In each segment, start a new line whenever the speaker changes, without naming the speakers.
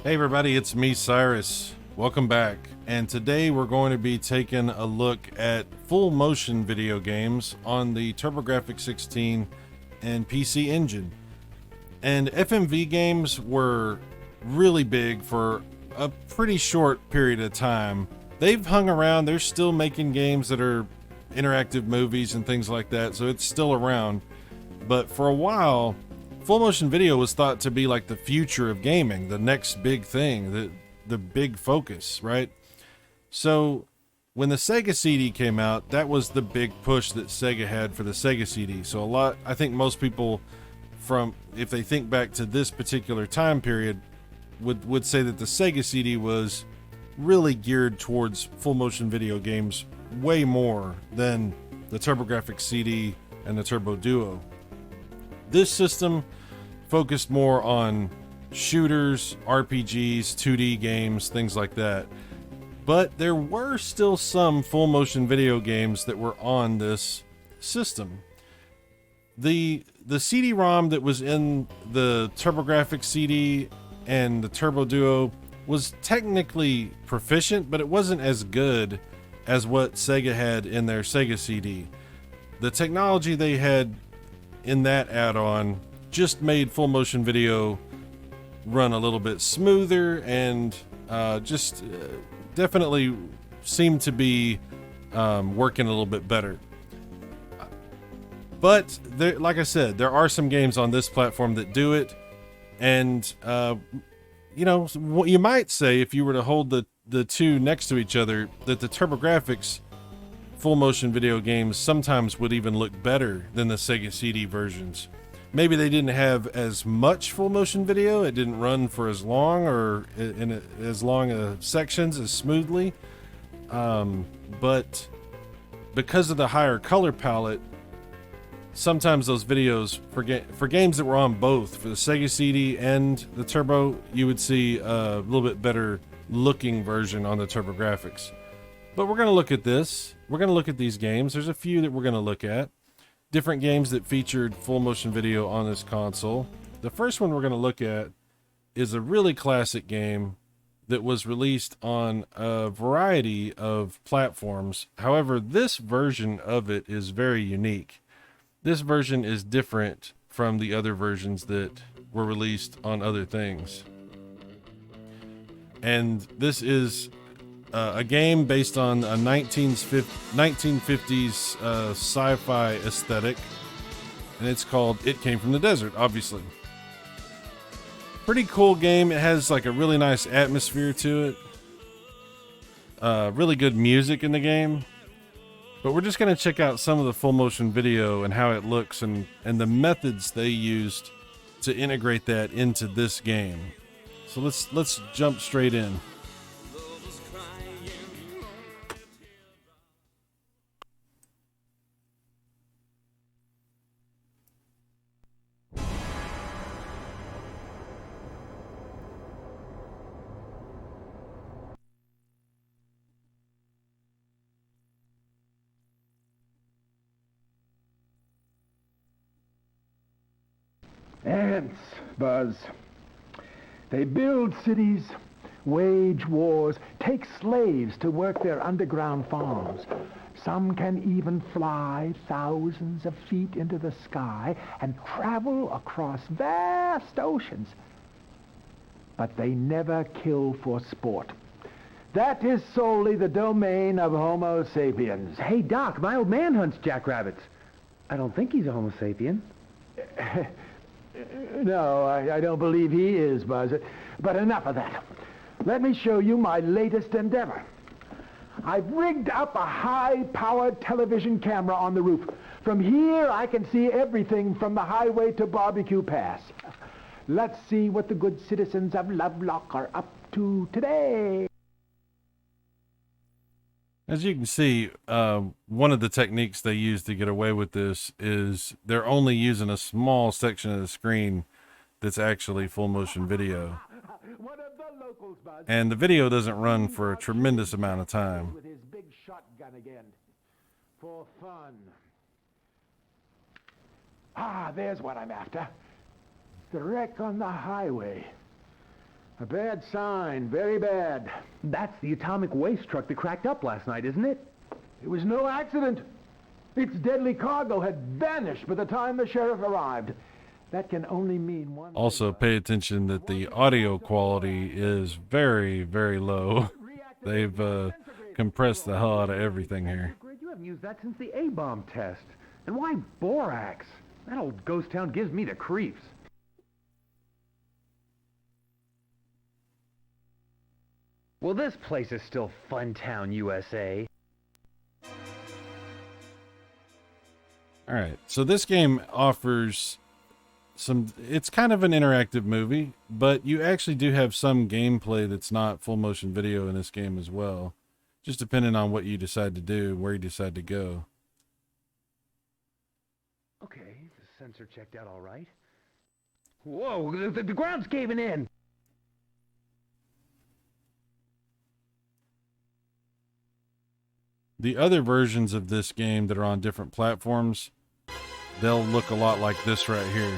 Hey everybody, it's me, Cyrus. Welcome back. And today we're going to be taking a look at full motion video games on the TurboGrafx 16 and PC Engine. And FMV games were really big for a pretty short period of time. They've hung around. They're still making games that are interactive movies and things like that, so it's still around. But for a while, full motion video was thought to be like the future of gaming, the next big thing, the big focus, right? So when the Sega CD came out, that was the big push that Sega had for the Sega CD. So I think most people if they think back to this particular time period, would say that the Sega CD was really geared towards full motion video games way more than the TurboGrafx CD and the Turbo Duo. This system focused more on shooters, RPGs, 2D games, things like that. But there were still some full motion video games that were on this system. The CD-ROM that was in the TurboGrafx CD and the Turbo Duo was technically proficient, but it wasn't as good as what Sega had in their Sega CD. The technology they had in that add-on just made full motion video run a little bit smoother and definitely seemed to be working a little bit better. But like I said, there are some games on this platform that do it, and you might say, if you were to hold the two next to each other, that the TurboGrafx full motion video games sometimes would even look better than the Sega CD versions. Maybe they didn't have as much full motion video, it didn't run for as long or in as long sections as smoothly, but because of the higher color palette, sometimes those videos for games that were on both, for the Sega CD and the Turbo, you would see a little bit better looking version on the TurboGrafx. But we're going to look at this. We're going to look at these games. There's a few that we're going to look at. Different games that featured full motion video on this console. The first one we're going to look at is a really classic game that was released on a variety of platforms. However, this version of it is very unique. This version is different from the other versions that were released on other things. And this is a game based on a 1950s sci-fi aesthetic, and it's called It Came from the Desert, obviously. Pretty cool game. It has like a really nice atmosphere to it. Really good music in the game. But we're just going to check out some of the full motion video and how it looks and the methods they used to integrate that into this game. So let's jump straight in.
Ants, Buzz. They build cities, wage wars, take slaves to work their underground farms. Some can even fly thousands of feet into the sky and travel across vast oceans. But they never kill for sport. That is solely the domain of Homo sapiens.
Hey, Doc, my old man hunts jackrabbits. I don't think he's a Homo sapien.
No, I don't believe he is, Buzz. But enough of that. Let me show you my latest endeavor. I've rigged up a high-powered television camera on the roof. From here, I can see everything from the highway to Barbecue Pass. Let's see what the good citizens of Lovelock are up to today.
As you can see, one of the techniques they use to get away with this is they're only using a small section of the screen that's actually full motion video. And the video doesn't run for a tremendous amount of time.
With his big shotgun again. For fun. There's what I'm after. The wreck on the highway. A bad sign, very bad.
That's the atomic waste truck that cracked up last night, isn't it?
It was no accident. Its deadly cargo had vanished by the time the sheriff arrived. That can only mean one thing.
Also, pay attention that the audio quality is very, very low. They've compressed the hell out of everything here.
You haven't used that since the A-bomb test. And why borax? That old ghost town gives me the creeps. Well, this place is still Funtown, USA.
All right, so this game offers it's kind of an interactive movie, but you actually do have some gameplay that's not full motion video in this game as well, just depending on what you decide to do, where you decide to go.
Okay, the sensor checked out all right. Whoa, the ground's caving in!
The other versions of this game that are on different platforms, they'll look a lot like this right here.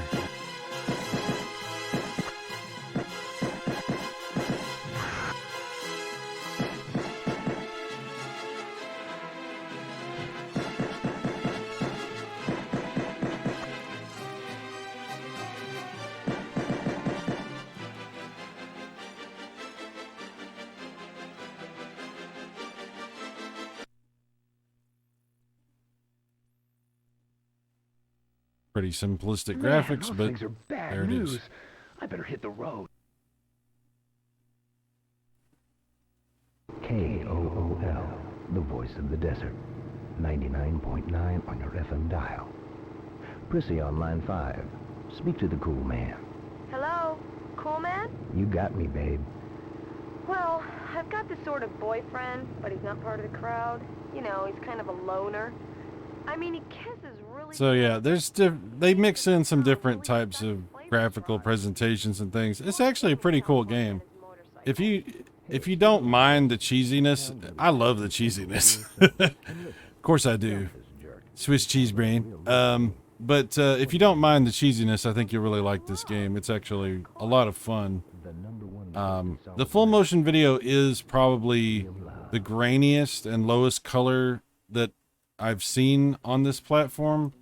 Pretty simplistic graphics,
those
but
things are bad
there it
news.
is.
I better hit the road.
KOOL, the voice of the desert. 99.9 on your FM dial. Prissy on line 5. Speak to the cool man.
Hello? Cool man?
You got me, babe.
Well, I've got this sort of boyfriend, but he's not part of the crowd. You know, he's kind of a loner. I mean, he kisses really...
So yeah, they mix in some different types of graphical presentations and things. It's actually a pretty cool game. If you don't mind the cheesiness, I love the cheesiness. Of course I do. Swiss cheese brain. But if you don't mind the cheesiness, I think you'll really like this game. It's actually a lot of fun. The full motion video is probably the grainiest and lowest color that I've seen on this platform,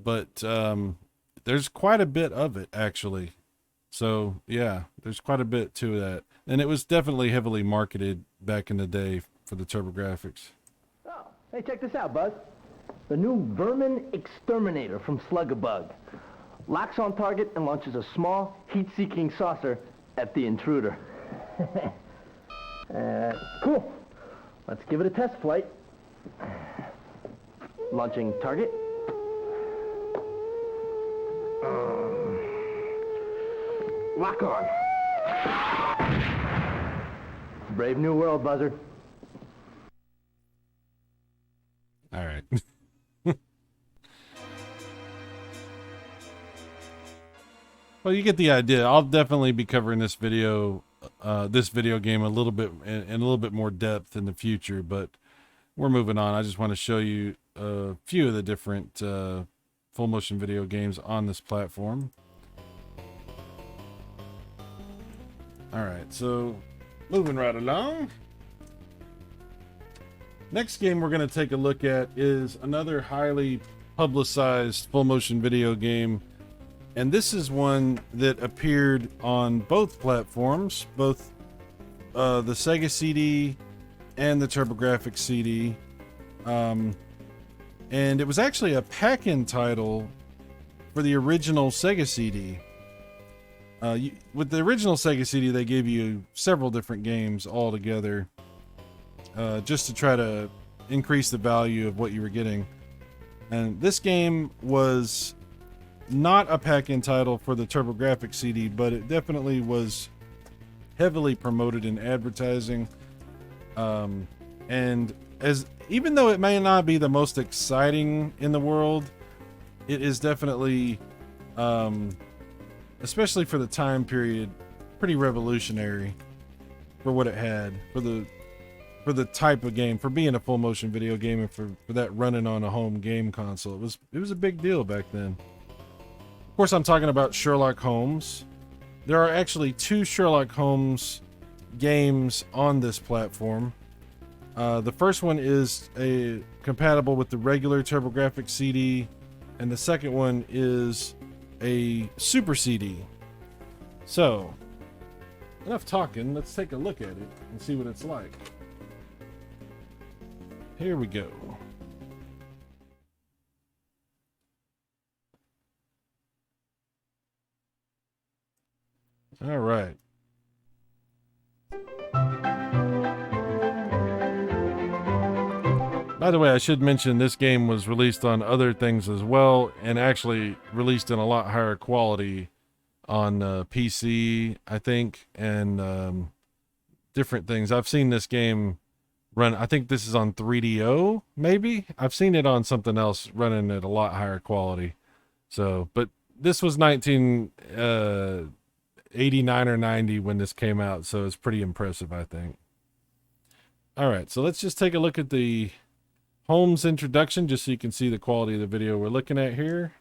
but there's quite a bit of it actually. So yeah, there's quite a bit to that, and it was definitely heavily marketed back in the day for the TurboGrafx.
Oh, hey, check this out, Buzz. The new Vermin Exterminator from Slug-a-Bug. Locks on target and launches a small, heat-seeking saucer at the intruder. Cool. Let's give it a test flight. Launching target. Lock on. Brave new world, Buzzard.
All right. Well, you get the idea. I'll definitely be covering this video game a little bit in a little bit more depth in the future, but we're moving on. I just want to show you a few of the different full motion video games on this platform. All right, so moving right along. Next game we're going to take a look at is another highly publicized full motion video game. And this is one that appeared on both platforms, both the Sega CD and the TurboGrafx CD. And it was actually a pack-in title for the original Sega CD. With the original Sega CD, they gave you several different games all together, just to try to increase the value of what you were getting. And this game was not a pack-in title for the TurboGrafx CD, but it definitely was heavily promoted in advertising. And even though it may not be the most exciting in the world, it is definitely, especially for the time period, pretty revolutionary for what it had, for the type of game, for being a full motion video game, and for that running on a home game console. It was a big deal back then. Of course, I'm talking about Sherlock Holmes. There are actually 2 Sherlock Holmes games on this platform. The first one is compatible with the regular TurboGrafx CD, and the second one is a Super CD. So, enough talking, let's take a look at it and see what it's like. Here we go. All right. By the way, I should mention this game was released on other things as well, and actually released in a lot higher quality on PC, I think, and different things. I've seen this game run, I think this is on 3DO, maybe? I've seen it on something else running at a lot higher quality. So, but this was 1989 or 90 when this came out, so it's pretty impressive, I think. All right, so let's just take a look at the Holmes introduction, just so you can see the quality of the video we're looking at here.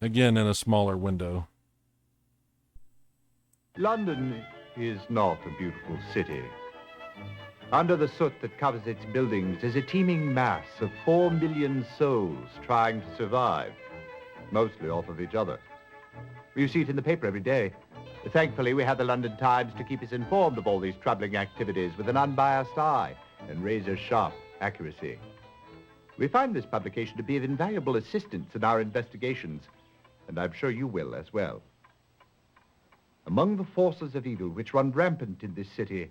Again, in a smaller window.
London is not a beautiful city. Under the soot that covers its buildings is a teeming mass of 4 million souls trying to survive, mostly off of each other. You see it in the paper every day. Thankfully, we have the London Times to keep us informed of all these troubling activities with an unbiased eye and razor-sharp accuracy. We find this publication to be of invaluable assistance in our investigations, and I'm sure you will as well. Among the forces of evil which run rampant in this city,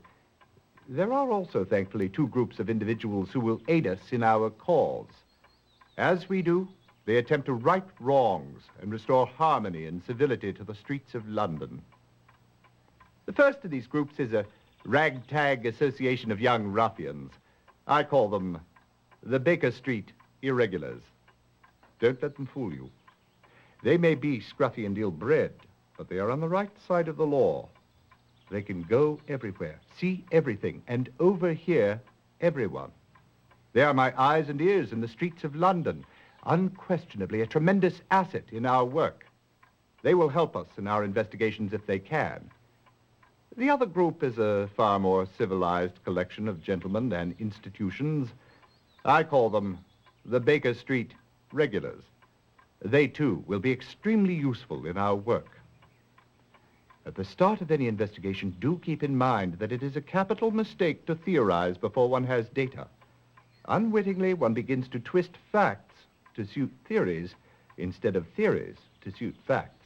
there are also, thankfully, 2 groups of individuals who will aid us in our cause. As we do, they attempt to right wrongs and restore harmony and civility to the streets of London. The first of these groups is a ragtag association of young ruffians. I call them the Baker Street Irregulars. Don't let them fool you. They may be scruffy and ill-bred, but they are on the right side of the law. They can go everywhere, see everything, and overhear everyone. They are my eyes and ears in the streets of London, unquestionably a tremendous asset in our work. They will help us in our investigations if they can. The other group is a far more civilized collection of gentlemen and institutions. I call them the Baker Street Regulars. They, too, will be extremely useful in our work. At the start of any investigation, do keep in mind that it is a capital mistake to theorize before one has data. Unwittingly, one begins to twist facts to suit theories instead of theories to suit facts.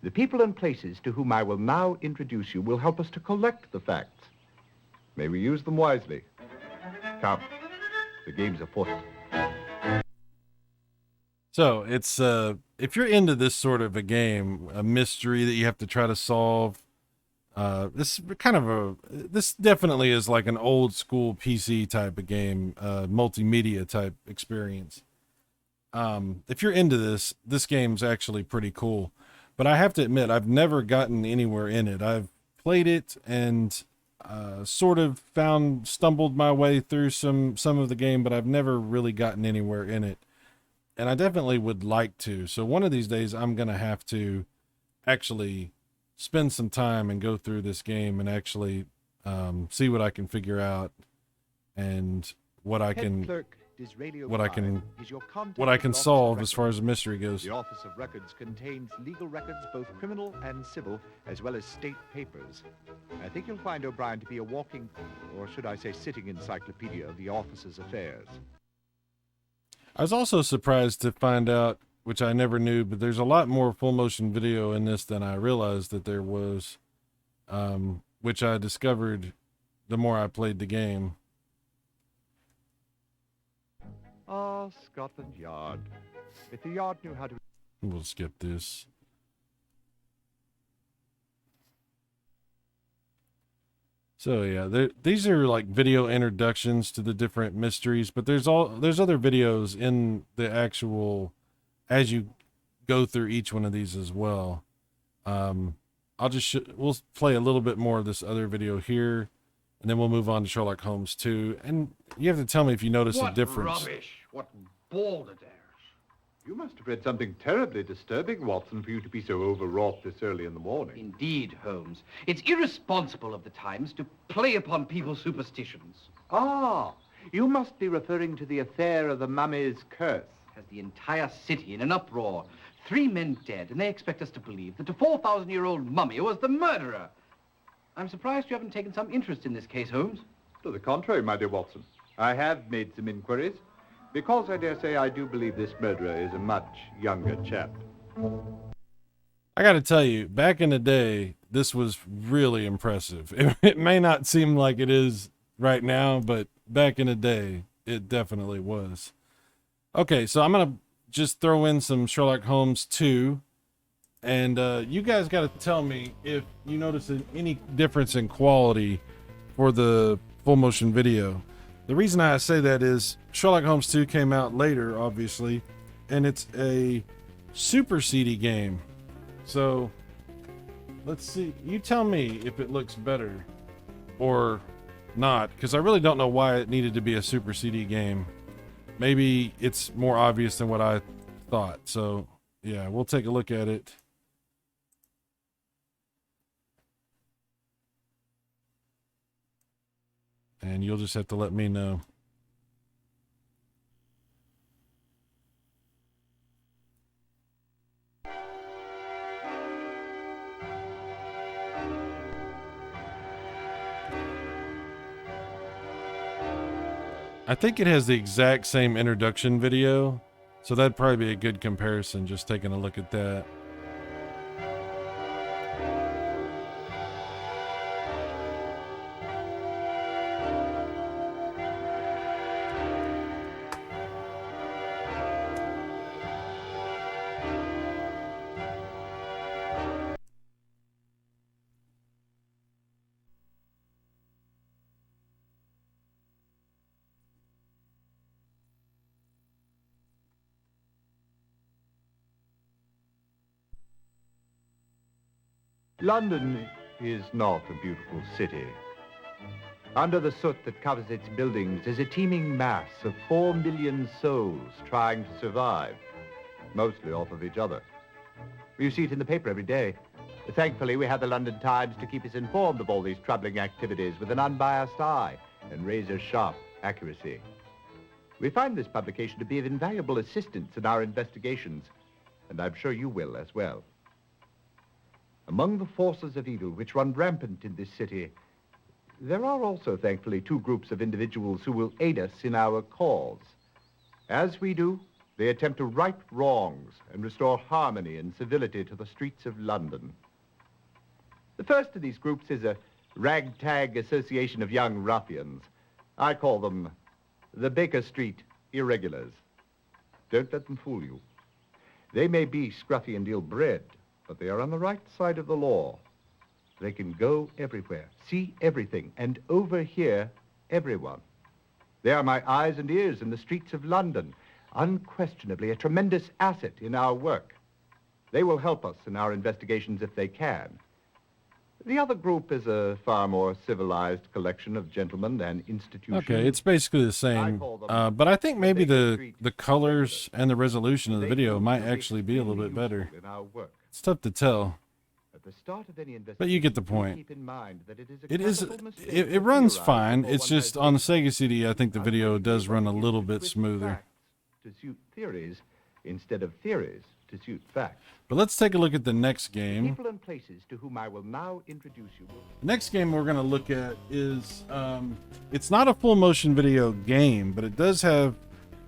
The people and places to whom I will now introduce you will help us to collect the facts. May we use them wisely. Come, the game's afoot.
So it's if you're into this sort of a game, a mystery that you have to try to solve, this definitely is like an old school PC type of game, multimedia type experience. If you're into this game's actually pretty cool. But I have to admit, I've never gotten anywhere in it. I've played it and sort of stumbled my way through some of the game, but I've never really gotten anywhere in it. And I definitely would like to. So one of these days, I'm going to have to actually spend some time and go through this game and actually see what I can figure out and what I can solve as far as the mystery goes.
The Office of Records contains legal records, both criminal and civil, as well as state papers. I think you'll find O'Brien to be a walking, or should I say sitting encyclopedia of the office's affairs.
I was also surprised to find out, which I never knew, but there's a lot more full motion video in this than I realized that there was, which I discovered the more I played the game.
Ah, Scotland Yard. If the Yard knew how to...
We'll skip this. So yeah, these are like video introductions to the different mysteries, but there's other videos in the actual, as you go through each one of these as well. We'll play a little bit more of this other video here, and then we'll move on to Sherlock Holmes 2. And you have to tell me if you notice a difference.
What rubbish! What balderdash!
You must have read something terribly disturbing, Watson, for you to be so overwrought this early in the morning.
Indeed, Holmes. It's irresponsible of the Times to play upon people's superstitions.
Ah, you must be referring to the affair of the mummy's curse.
Has the entire city in an uproar. 3 men dead, and they expect us to believe that the 4,000-year-old mummy was the murderer. I'm surprised you haven't taken some interest in this case, Holmes.
To the contrary, my dear Watson. I have made some inquiries, because I dare say I do believe this murderer is a much younger chap.
I got to tell you, back in the day, this was really impressive. It may not seem like it is right now, but back in the day, it definitely was. Okay, so I'm going to just throw in some Sherlock Holmes 2, and you guys got to tell me if you notice any difference in quality for the full motion video. The reason I say that is Sherlock Holmes 2 came out later, obviously, and it's a super CD game. So let's see. You tell me if it looks better or not, because I really don't know why it needed to be a super CD game. Maybe it's more obvious than what I thought. So yeah, we'll take a look at it. And you'll just have to let me know. I think it has the exact same introduction video, so that'd probably be a good comparison, just taking a look at that.
London is not a beautiful city. Under the soot that covers its buildings is a teeming mass of 4 million souls trying to survive, mostly off of each other. You see it in the paper every day. Thankfully, we have the London Times to keep us informed of all these troubling activities with an unbiased eye and razor-sharp accuracy. We find this publication to be of invaluable assistance in our investigations, and I'm sure you will as well. Among the forces of evil which run rampant in this city, there are also, thankfully, 2 groups of individuals who will aid us in our cause. As we do, they attempt to right wrongs and restore harmony and civility to the streets of London. The first of these groups is a ragtag association of young ruffians. I call them the Baker Street Irregulars. Don't let them fool you. They may be scruffy and ill-bred, but they are on the right side of the law. They can go everywhere, see everything, and overhear everyone. They are my eyes and ears in the streets of London, unquestionably a tremendous asset in our work. They will help us in our investigations if they can. The other group is a far more civilized collection of gentlemen and institutions.
Okay, it's basically the same, but I think maybe the colors and the resolution of the video might actually be a little bit better. It's tough to tell, but you get the point. It runs fine. It's just on the Sega CD, I think the video does run a little bit smoother.
To suit theories instead of theories to suit facts.
But let's take a look at the next game.
People and places to whom I will now introduce you.
The next game we're going to look at is, it's not a full motion video game, but it does have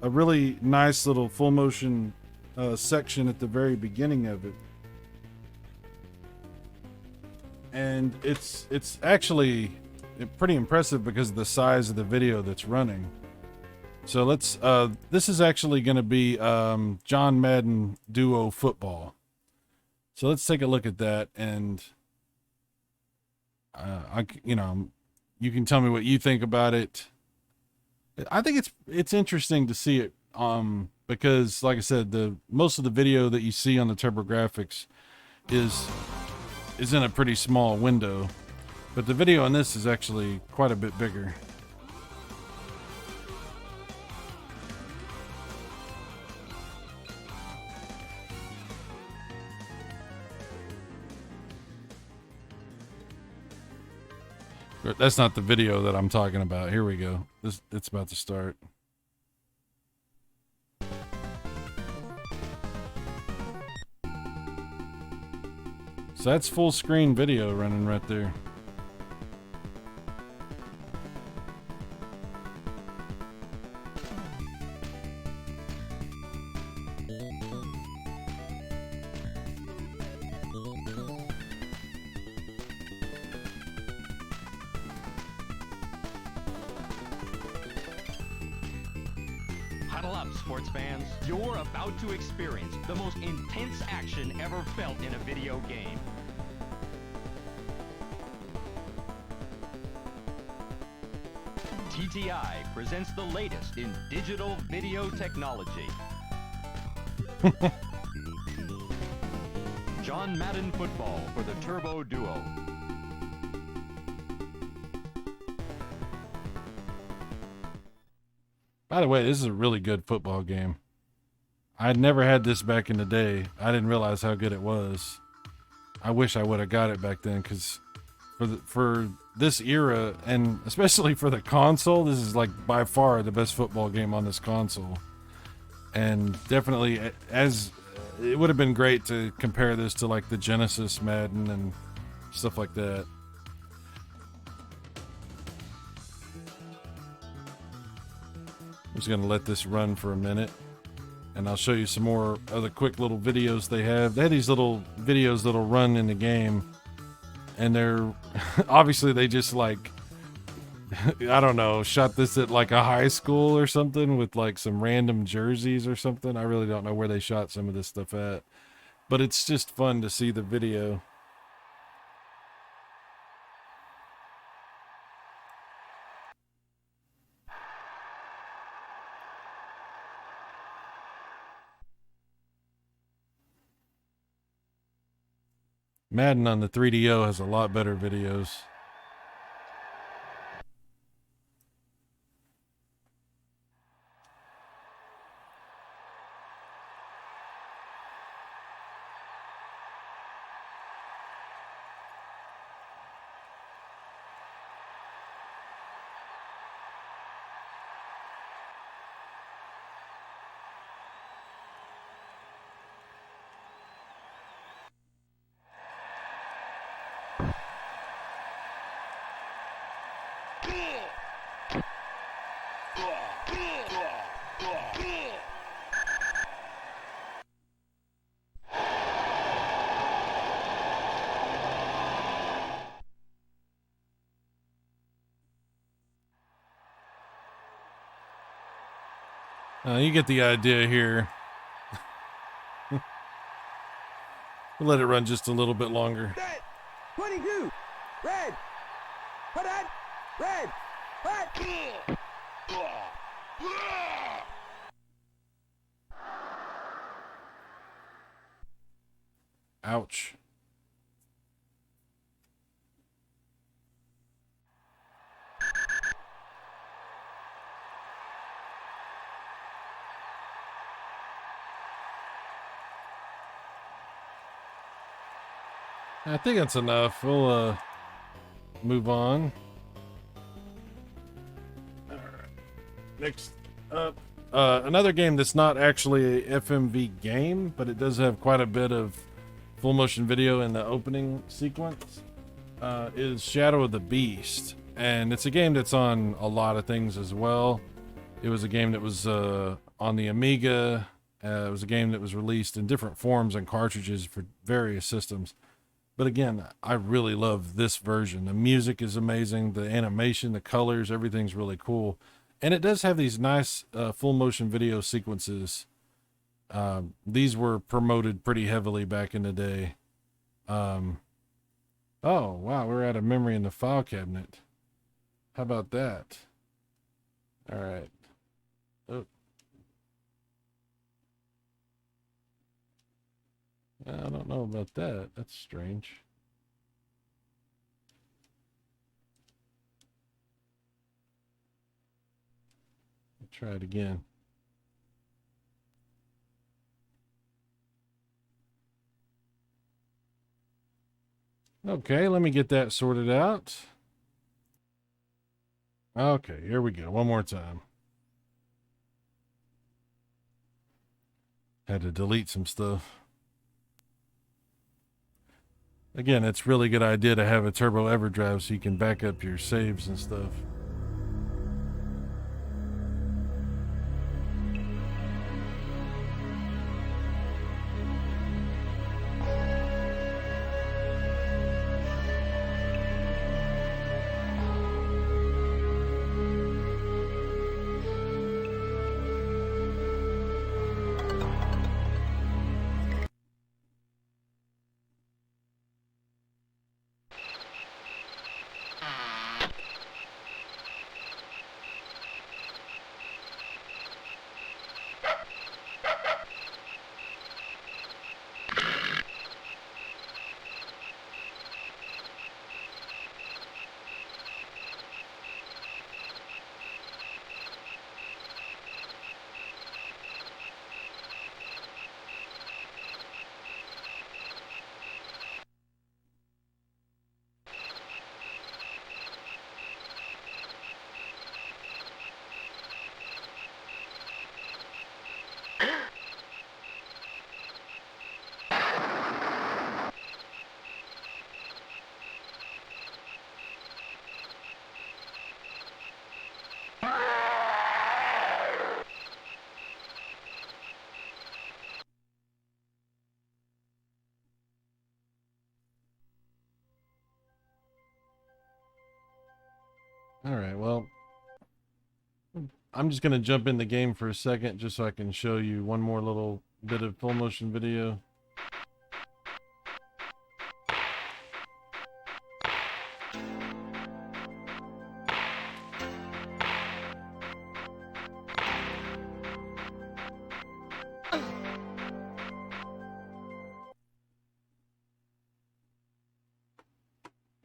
a really nice little full motion section at the very beginning of it. And it's actually pretty impressive because of the size of the video that's running. So let's, this is actually going to be John Madden Duo Football. So let's take a look at that, and you know, you can tell me what you think about it. I think it's interesting to see it, because like I said, most of the video that you see on the TurboGrafx is in a pretty small window, but the video on this is actually quite a bit bigger. That's not the video that I'm talking about. Here we go. It's about to start. So that's full screen video running right there.
Huddle up, sports fans. You're about to experience the most intense action ever felt in a video game. TTI presents the latest in digital video technology. John Madden Football for the Turbo Duo.
By the way, this is a really good football game. I'd never had this back in the day. I didn't realize how good it was. I wish I would have got it back then, because for this era, and especially for the console, this is like by far the best football game on this console. And definitely, as it would have been great to compare this to like the Genesis Madden and stuff like that. I'm just gonna let this run for a minute, and I'll show you some more other quick little videos they have. They have these little videos that'll run in the game, and they're obviously they just like I don't know, shot this at like a high school or something with like some random jerseys or something. I really don't know where they shot some of this stuff at, but it's just fun to see the video. Madden on the 3DO has a lot better videos. You get the idea here. We'll let it run just a little bit longer.
22, red, put on, red, put.
Ouch. I think that's enough. We'll move on. All right. Next up, another game that's not actually a FMV game, but it does have quite a bit of full motion video in the opening sequence, is Shadow of the Beast. And it's a game that's on a lot of things as well. It was a game that was on the Amiga. It was a game that was released in different forms and cartridges for various systems. But again, I really love this version. The music is amazing. The animation, the colors, everything's really cool. And it does have these nice full motion video sequences. These were promoted pretty heavily back in the day. Oh, wow, we're out of memory in the file cabinet. How about that? All right. Oh. I don't know about that. That's strange. I'll try it again. Okay, let me get that sorted out. Okay, here we go. One more time. Had to delete some stuff. Again, it's really good idea to have a turbo EverDrive so you can back up your saves and stuff. All right, well, I'm just going to jump in the game for a second just so I can show you one more little bit of full motion video.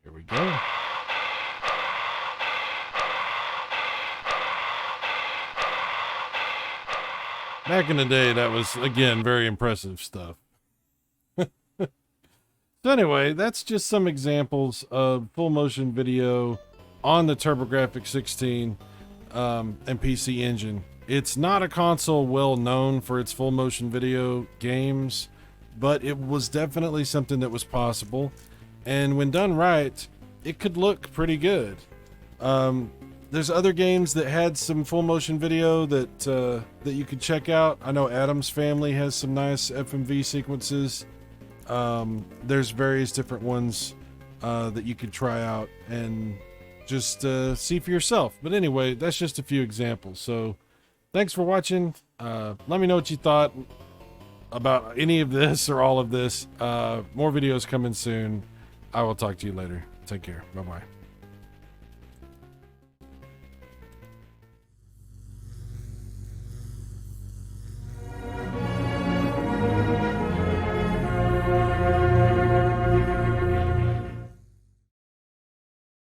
Here we go. Back in the day, that was, again, very impressive stuff. So anyway, that's just some examples of full motion video on the TurboGrafx 16 and PC Engine. It's not a console well known for its full motion video games, but it was definitely something that was possible. And when done right, it could look pretty good. There's other games that had some full motion video that that you could check out. I know Adam's Family has some nice FMV sequences. There's various different ones that you could try out and just see for yourself. But anyway, that's just a few examples. So thanks for watching. Let me know what you thought about any of this or all of this. More videos coming soon. I will talk to you later. Take care. Bye-bye.